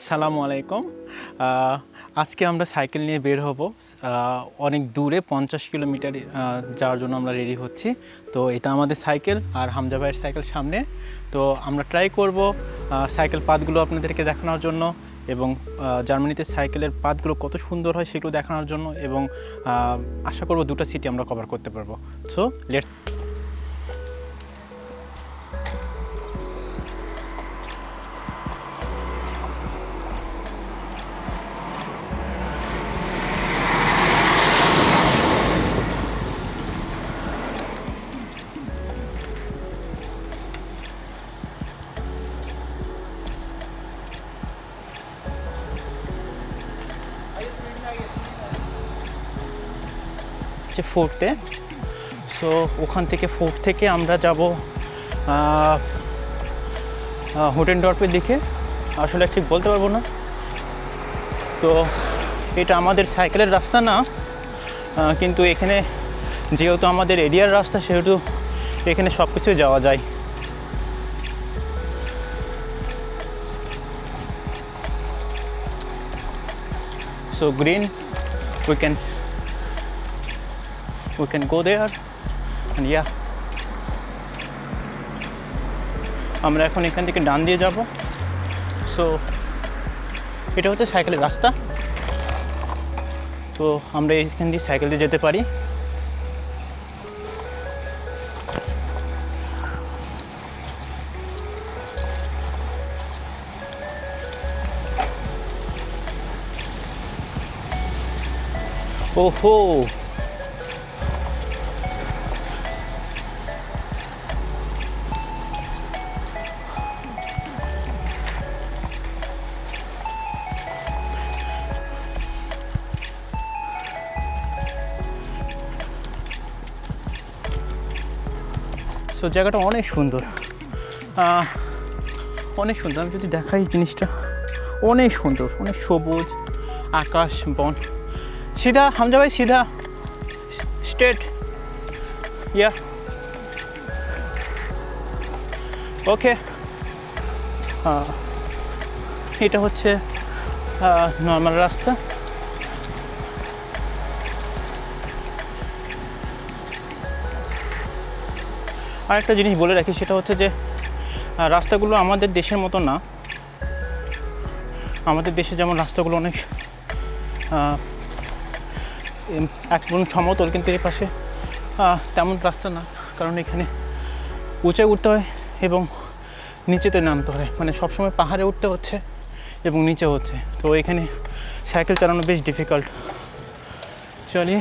আসসালামু আলাইকুম। আজকে আমরা সাইকেল নিয়ে বের হব। অনেক দূরে 50 কিলোমিটার যাওয়ার জন্য আমরা রেডি হচ্ছি। তো এটা আমাদের সাইকেল আর হামজা ভাইয়ের সাইকেল সামনে। তো আমরা ট্রাই করব সাইকেল পাথগুলো আপনাদেরকে দেখানোর জন্য এবং জার্মানিতে সাইকেলের পাথগুলো কত সুন্দর হয় সেগুলো দেখানোর জন্য এবং আশা করব দুটো সিটি আমরা কভার করতে পারবো। So let's ফোর্থে। সো ওখান থেকে ফোর্থ থেকে আমরা যাব হুটেনডর্ফের দিকে। আসলে ঠিক বলতে পারবো না। তো এটা আমাদের সাইকেলের রাস্তা না, কিন্তু এখানে যেহেতু আমাদের এরিয়ার রাস্তা সেহেতু এখানে সব কিছু যাওয়া যায়। So green, we can go there and yeah, আমরা এখন এখান থেকে ডান দিয়ে যাব। সো এটা হচ্ছে সাইকেলের রাস্তা। তো আমরা এখান দিয়ে সাইকেল দিয়ে যেতে পারি। ওহো, সো জায়গাটা অনেক সুন্দর, অনেক সুন্দর। আমি যদি দেখাই জিনিসটা অনেক সুন্দর, অনেক সবুজ আকাশ বন। সিধা হামজা ভাই, সিধা স্ট্রেট, ইয়া ওকে। এটা হচ্ছে নর্মাল রাস্তা। আরেকটা জিনিস বলে রাখি, সেটা হচ্ছে যে রাস্তাগুলো আমাদের দেশের মতো না। আমাদের দেশে যেমন রাস্তাগুলো অনেক একদম সমতল, কিন্তু এই পাশে তেমন রাস্তা না, কারণ এখানে উঁচায় উঠতে হয় এবং নিচেতে নামতে হয়, মানে সবসময় পাহাড়ে উঠতে হচ্ছে এবং নিচে হচ্ছে। তো এখানে সাইকেল চালানো বেশ ডিফিকাল্ট। চলিয়ে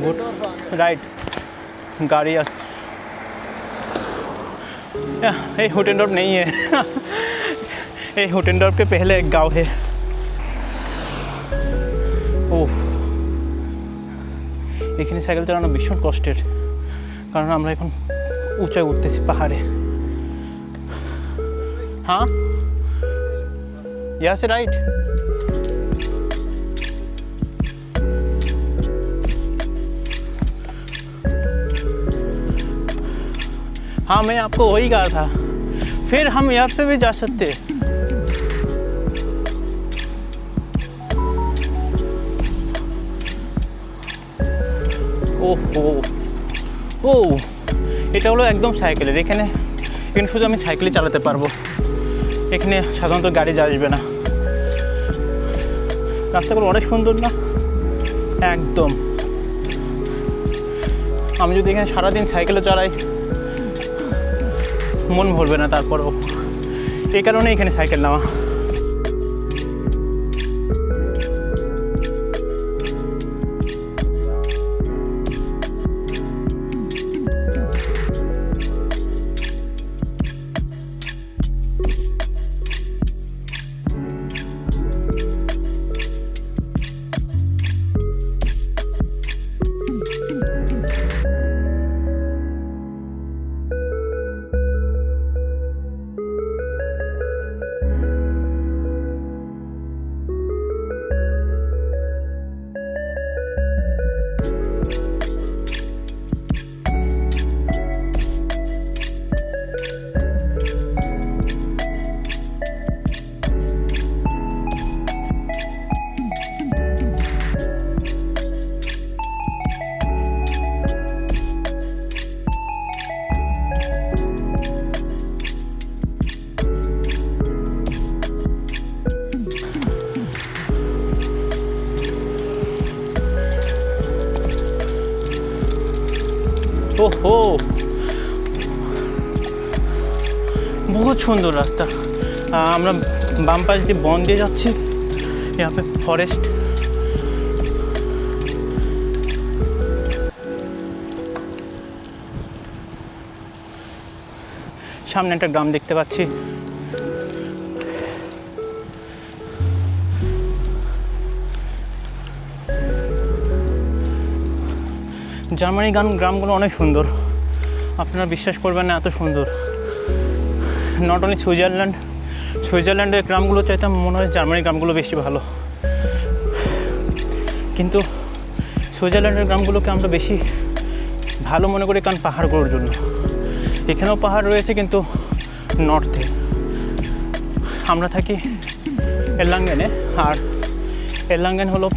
गुड राइट, गाड़ी ये हुटेनडॉर्फ नहीं है ये हुटेनडॉर्फ के पहले एक गांव है। ওহ, এখানে সাইকেল চালানো ভীষণ কষ্টের, কারণ আমরা এখন উঁচায় উঠতেছি পাহাড়ে। हाँ यहाँ से राइट। हाँ मैं आपको वही कहा था, फिर हम यहाँ पे भी जा सकते। ওহো, ও এটা হলো একদম সাইকেলের। এখানে কিন্তু শুধু আমি সাইকেলই চালাতে পারবো, এখানে সাধারণত গাড়ি আসবে না। রাস্তাগুলো অনেক সুন্দর না একদম। আমি যদি এখানে সারাদিন সাইকেলে চালাই মন ভরবে না, তারপরেও এই কারণে এখানে সাইকেল নেওয়া। ओहो, बहुत सुंदर रास्ता। আমরা বাম পাশ দিয়ে বন দিয়ে যাচ্ছি, यहाँ पे फॉरेस्ट। সামনে একটা গ্রাম দেখতে পাচ্ছি। জার্মানি গ্রামগুলো অনেক সুন্দর, আপনারা বিশ্বাস করবেন না, এত সুন্দর। নট অনলি সুইজারল্যান্ডের গ্রামগুলো চাইতে মনে হয় জার্মানির গ্রামগুলো বেশি ভালো, কিন্তু সুইজারল্যান্ডের গ্রামগুলোকে আমরা বেশি ভালো মনে করি, কারণ পাহাড়গুলোর জন্য। এখানেও পাহাড় রয়েছে, কিন্তু নর্থে। আমরা থাকি এরলাঙ্গেনে, আর এরলাঙ্গেন হলো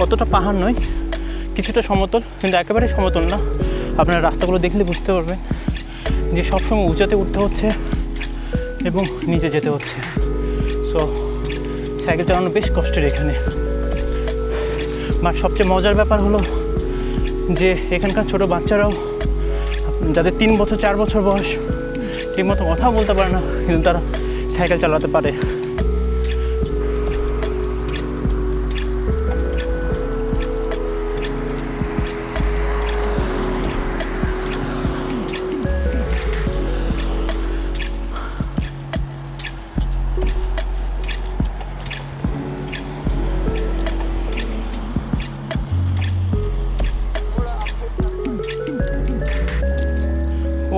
অতটা পাহাড় নয়, কিছুটা সমতল, কিন্তু একেবারে সমতল না। আপনার রাস্তাগুলো দেখলে বুঝতে পারবেন যে সবসময় উঁচাতে উঠতে হচ্ছে এবং নিচে যেতে হচ্ছে। সো সাইকেল চালানো বেশ কষ্টের এখানে। বাট সবচেয়ে মজার ব্যাপার হলো যে এখানকার ছোটো বাচ্চারাও, যাদের 3 বছর 4 বছর বয়স, ঠিকমতো কথা বলতে পারে না, কিন্তু তারা সাইকেল চালাতে পারে।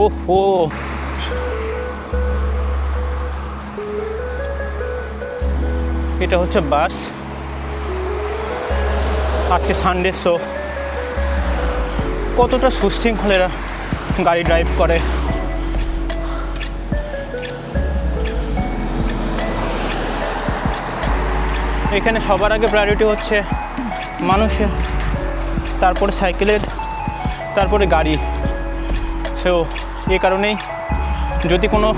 ওহো, এটা হচ্ছে বাস। আজকে সানডে, সো কতটা সুশৃঙ্খলেরা গাড়ি ড্রাইভ করে। এখানে সবার আগে প্রায়োরিটি হচ্ছে মানুষের, তারপরে সাইকেলের, তারপরে গাড়ি। সো এই কারণেই যদি কোনো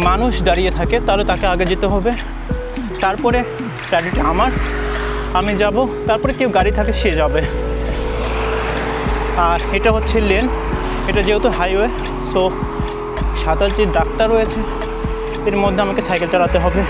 মানুষ দাঁড়িয়ে থাকে তাহলে তাকে আগে যেতে হবে, তারপরে প্রায়োরিটি আমার, আমি যাব, তারপরে কেউ গাড়ি থাকে সে যাবে। আর এটা হচ্ছে লেন, এটা যেহেতু হাইওয়ে, সো 7 যে ডাক্তার রয়েছে এর মধ্যে আমাকে সাইকেল চালাতে হবে।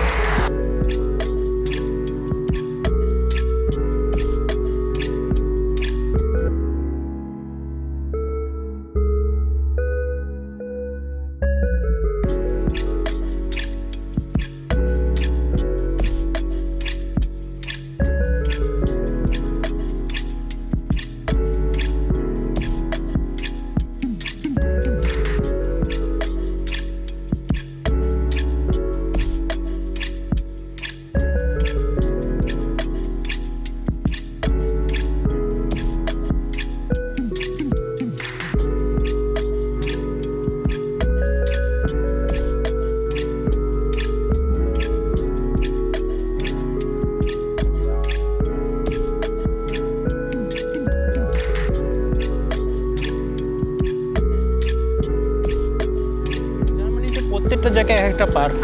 প্রত্যেকটা জায়গায় একটা পার্ক,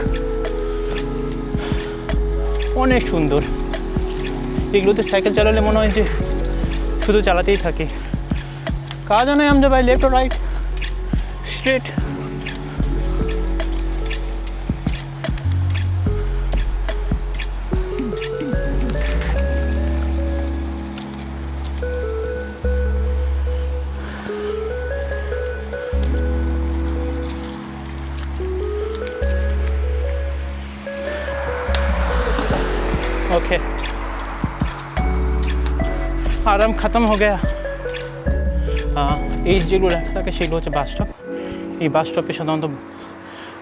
অনেক সুন্দর। এগুলোতে সাইকেল চালালে মনে হয় যে শুধু চালাতেই থাকি। কাজ নয় আমরা বাই লেফট ও রাইট, স্ট্রেট। ओके, आराम ख़त्म हो गया। এই যেগুলো লেখা থাকে সেগুলো হচ্ছে বাস স্টপ। এই বাস স্টপে সাধারণত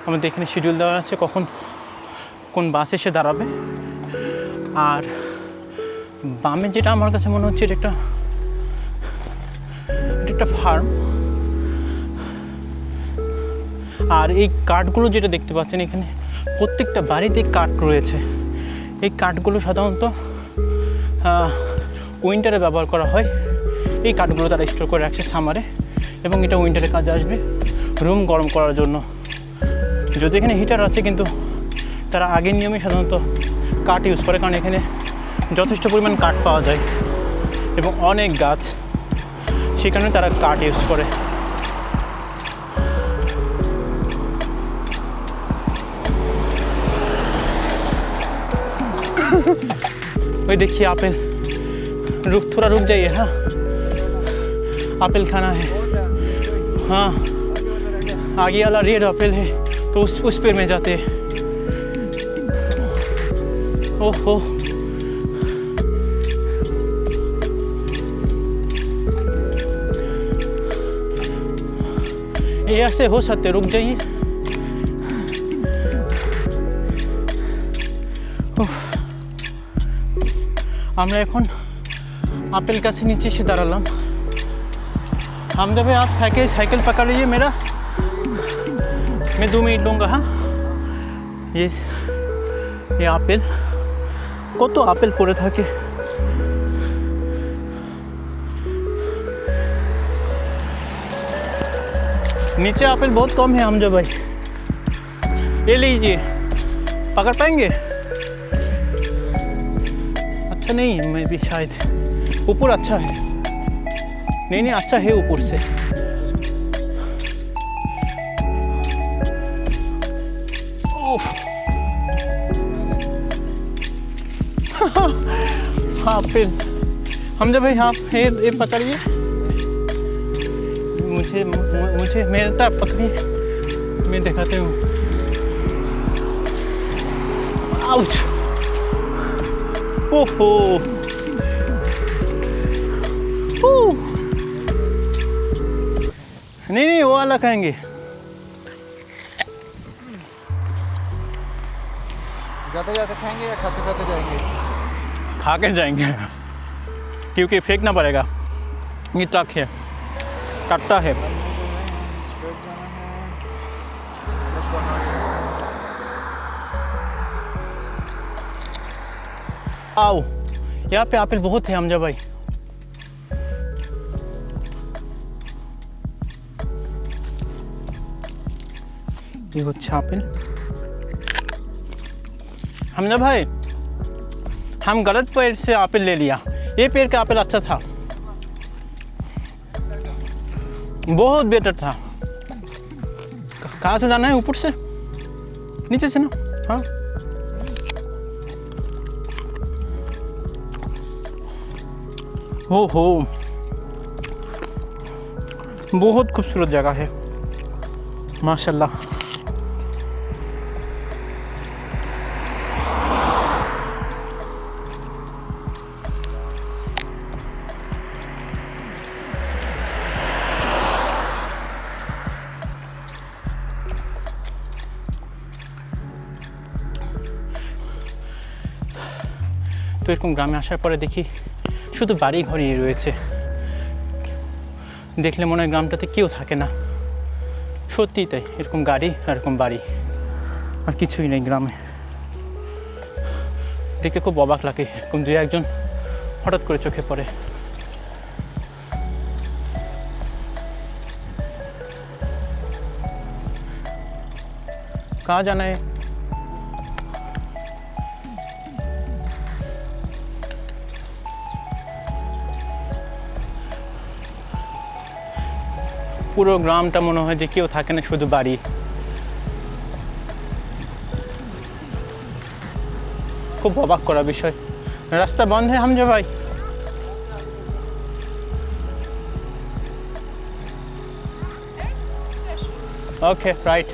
আমাদের এখানে শিডিউল দেওয়া আছে কখন কোন বাস এসে দাঁড়াবে। আর বামে যেটা আমার কাছে মনে হচ্ছে এটা একটা ফার্ম। আর এই কাঠগুলো যেটা দেখতে পাচ্ছেন এখানে প্রত্যেকটা বাড়িতে কাঠ রয়েছে। এই কাঠগুলো সাধারণত উইন্টারে ব্যবহার করা হয়। এই কাঠগুলো তারা স্টোর করে রাখছে সামারে, এবং এটা উইন্টারে কাজে আসবে রুম গরম করার জন্য। যদি এখানে হিটার আছে, কিন্তু তারা আগের নিয়মে সাধারণত কাঠ ইউজ করে, কারণ এখানে যথেষ্ট পরিমাণ কাঠ পাওয়া যায় এবং অনেক গাছ। সেখানে তারা কাঠ ইউজ করে। वही देखिए एप्पल, थोड़ा रुक जाइए। हाँ, एप्पल खाना है। हाँ, आगे वाला रेड एप्पल है तो उस पेड़ में जाते हैं। ओहो, ये ऐसे हो सकते, रुक जाइए। আমরা এখন আপেল গাছের নিচে এসে দাঁড়ালাম। हमजा भाई आप साइकिल पकड़ लीजिए मेरा, मैं 2 मिनट लूँगा। हाँ, ये আপেল, কত আপেল পড়ে থাকে। नीचे আপেल बहुत कम है हमजा भाई, ये लीजिए, पकड़ पाएंगे? अच्छा नहीं, मैं भी शायद ऊपर अच्छा है। नहीं अच्छा है ऊपर से। हाँ फिर हमजा भाई, हाँ ये पकड़िए, मुझे मेरे तरफ पकड़िए, मैं दिखाती हूँ। आउच, ओहो, नहीं वो वाला खाएंगे। जाते जाते खाएंगे या खाते खाते जाएंगे? खा कर जाएंगे, क्योंकि फेंकना पड़ेगा। ये ट्रक है, कट्टा है। आओ, यहाँ पे एप्पल बहुत है हमजा भाई। ये হচ্ছে আপেল। हमजा भाई, हम गलत पेड़ से एप्पल ले लिया। ये पेड़ का एप्पल अच्छा था, बहुत बेटर था। कहाँ से जाना है? ऊपर से, नीचे से ना? हाँ, हो बहुत खूबसूरत जगह है माशाल्लाह। তো এরকম গ্রামে আসার পরে দেখি শুধু বাড়ি ঘরই রয়েছে, দেখলে মনে হয় গ্রামটাতে কেউ থাকে না। সত্যিই তাই, এরকম গাড়ি আর এরকম বাড়ি, আর কিছুই নেই গ্রামে। দেখে খুব অবাক লাগে, এরকম 2-1 হঠাৎ করে চোখে পড়ে। कहाँ जाना है? পুরো গ্রামটা মনে হয় যে কেউ থাকে না, শুধু বাড়ি। খুব অবাক করা বিষয়। রাস্তা বন্ধ है हमजा भाई। Okay right.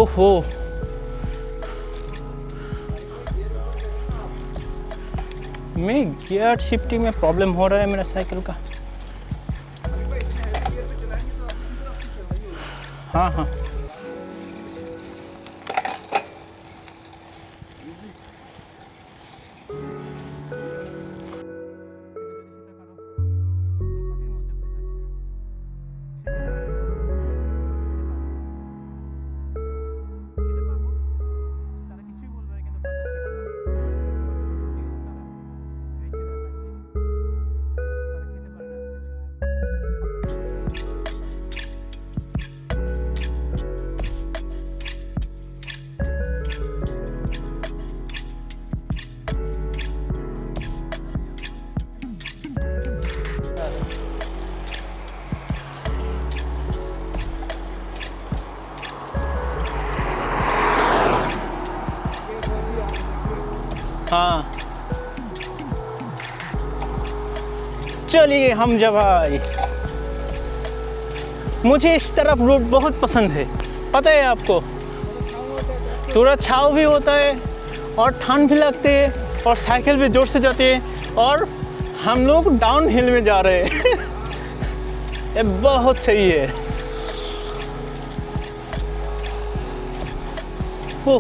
ओहो, मैं गियर शिफ्टिंग में प्रॉब्लम हो रहा है मेरा साइकिल का। हाँ हाँ, चलिए हमजा भाई, मुझे इस तरफ रूट बहुत पसंद है, पता है आपको। थोड़ा छाव भी होता है और ठंड भी लगती है और साइकिल भी जोर से जाती है और हम लोग डाउन हिल में जा रहे हैं। ये बहुत सही है। हो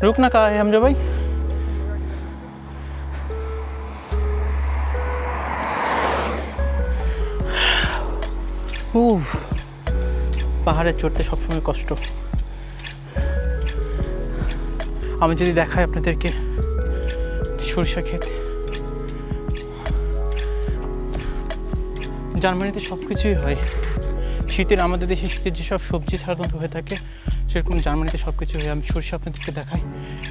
रुकना कहाँ है हमजा भाई? পাহাড়ে চড়তে সবসময় কষ্ট। আমি যদি দেখাই আপনাদেরকে সরিষা ক্ষেত, জার্মানিতে সব কিছুই হয়। শীতের, আমাদের দেশে শীতের যেসব সবজি সাধারণত হয়ে থাকে সেরকম জার্মানিতে সব কিছু হয়। আমি সরিষা আপনাদেরকে দেখাই,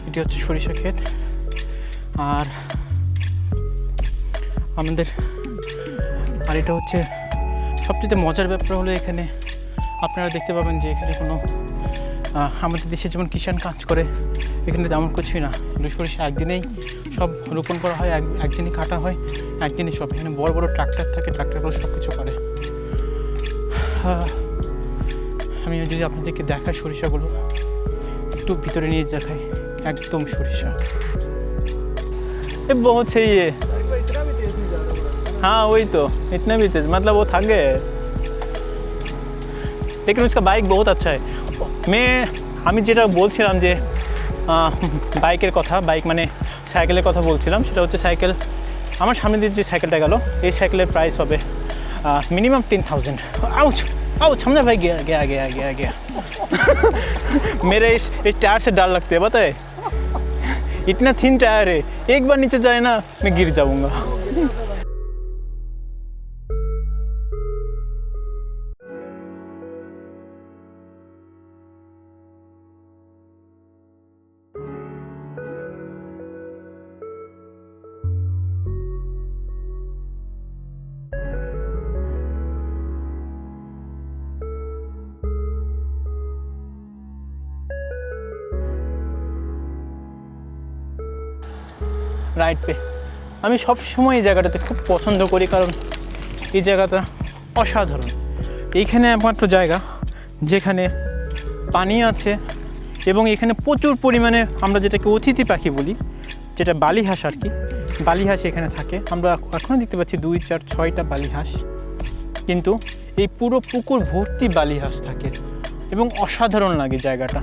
এটি হচ্ছে সরিষা ক্ষেত। আর এটা হচ্ছে সবচেয়ে মজার ব্যাপার হলো এখানে আপনারা দেখতে পাবেন যে এখানে কোনো আমাদের দেশে যেমন কিষাণ কাজ করে, এখানে তেমন কিছুই না। এগুলো সরিষা একদিনেই সব রোপণ করা হয়, একদিনই কাটা হয়, একদিনই সব। এখানে বড় বড় ট্রাক্টর থাকে, ট্রাক্টরগুলো সব কিছু করে। আমি যদি আপনাদেরকে দেখাই সরিষাগুলো, একটু ভিতরে নিয়ে দেখাই, একদম সরিষা। ये बहुत सही है। हाँ वही तो, इतना भी तेज, मतलब वो थक गए, लेकिन उसका बाइक बहुत अच्छा है। আমি যেটা বলছিলাম যে বাইকের কথা, বাইক মানে সাইকেলের কথা বলছিলাম, সেটা হচ্ছে সাইকেল আমার সামনে দিয়ে যে সাইকেলটা গেল, এই সাইকেলের প্রাইস হবে मिनिमम 10,000। आउच हमने भाई गया गया गया गया गया मेरे इस टायर से डर लगते है, पता है, इतना थिन टायर है, एक बार नीचे जाए ना मैं गिर जाऊंगा। রাইড পে আমি সব সময় এই জায়গাটাতে খুব পছন্দ করি, কারণ এই জায়গাটা অসাধারণ। এইখানে একমাত্র জায়গা যেখানে পানি আছে এবং এখানে প্রচুর পরিমাণে আমরা যেটাকে অতিথি পাখি বলি, যেটা বালি হাঁস আর কি, বালি হাঁস এখানে থাকে। আমরা এখনও দেখতে পাচ্ছি 2, 4, 6টা বালি হাঁস, কিন্তু এই পুরো পুকুর ভর্তি বালি হাঁস থাকে এবং অসাধারণ লাগে জায়গাটা।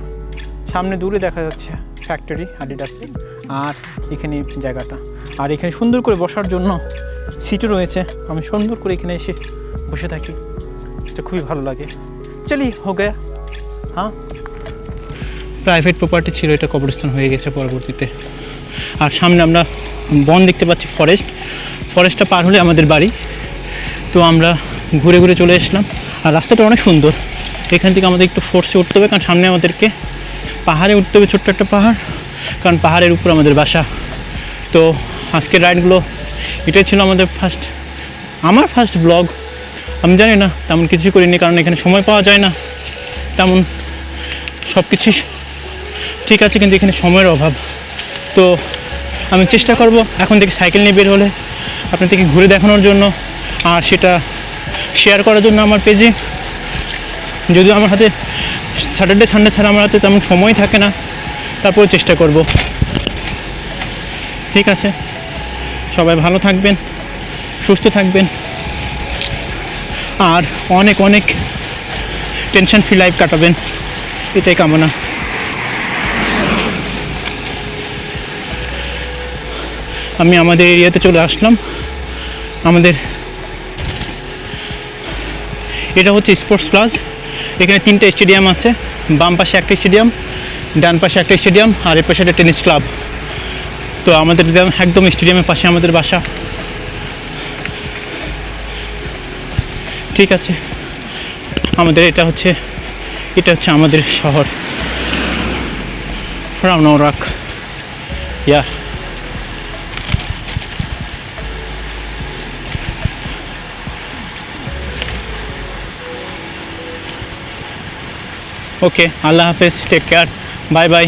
সামনে দূরে দেখা যাচ্ছে ফ্যাক্টরি অ্যাডিডাসের, আর এখানে জায়গাটা, আর এখানে সুন্দর করে বসার জন্য সিটও রয়েছে। আমি সুন্দর করে এখানে এসে বসে থাকি, সেটা খুবই ভালো লাগে। চলি হো গয়া। হ্যাঁ, প্রাইভেট প্রপার্টি ছিল, এটা কবরস্থান হয়ে গেছে পরবর্তীতে। আর সামনে আমরা বন দেখতে পাচ্ছি, ফরেস্টটা পার হলে আমাদের বাড়ি। তো আমরা ঘুরে ঘুরে চলে আসলাম, আর রাস্তাটা অনেক সুন্দর। এখান থেকে আমাদের একটু ফোর্সে উঠতে হবে, কারণ সামনে আমাদেরকে পাহাড়ে উঠতে হবে, ছোট্ট একটা পাহাড়, কারণ পাহাড়ের উপর আমাদের বাসা। তো আজকের রাইডগুলো এটাই ছিল আমার ফার্স্ট ব্লগ। আমি জানি না, তেমন কিছু করিনি, কারণ এখানে সময় পাওয়া যায় না তেমন। সব কিছু ঠিক আছে, কিন্তু এখানে সময়ের অভাব। তো আমি চেষ্টা করব এখন থেকে সাইকেল নিয়ে বের হলে আপনাদেরকে ঘুরে দেখানোর জন্য, আর সেটা শেয়ার করার জন্য আমার পেজে। যদিও আমার হাতে স্যাটারডে সানডে ছাড়া আমার হাতে তেমন সময় থাকে না, তারপরে চেষ্টা করব। ঠিক আছে, সবাই ভালো থাকবেন, সুস্থ থাকবেন, আর অনেক অনেক টেনশন ফ্রি লাইফ কাটাবেন, এটাই কামনা। আমি আমাদের এরিয়াতে চলে আসলাম। আমাদের এটা হচ্ছে স্পোর্টস প্লাস। এখানে 3টে স্টেডিয়াম আছে, বাম পাশে একটা স্টেডিয়াম, ডান পাশে একটা স্টেডিয়াম, আর এর পাশে একটা টেনিস ক্লাব। তো আমাদের একদম স্টেডিয়ামের পাশে আমাদের বাসা। ঠিক আছে, আমাদের এটা হচ্ছে আমাদের শহর রামনগর। ইয়া ওকে, আল্লাহ হাফেজ, টেক কেয়ার, বাই বাই।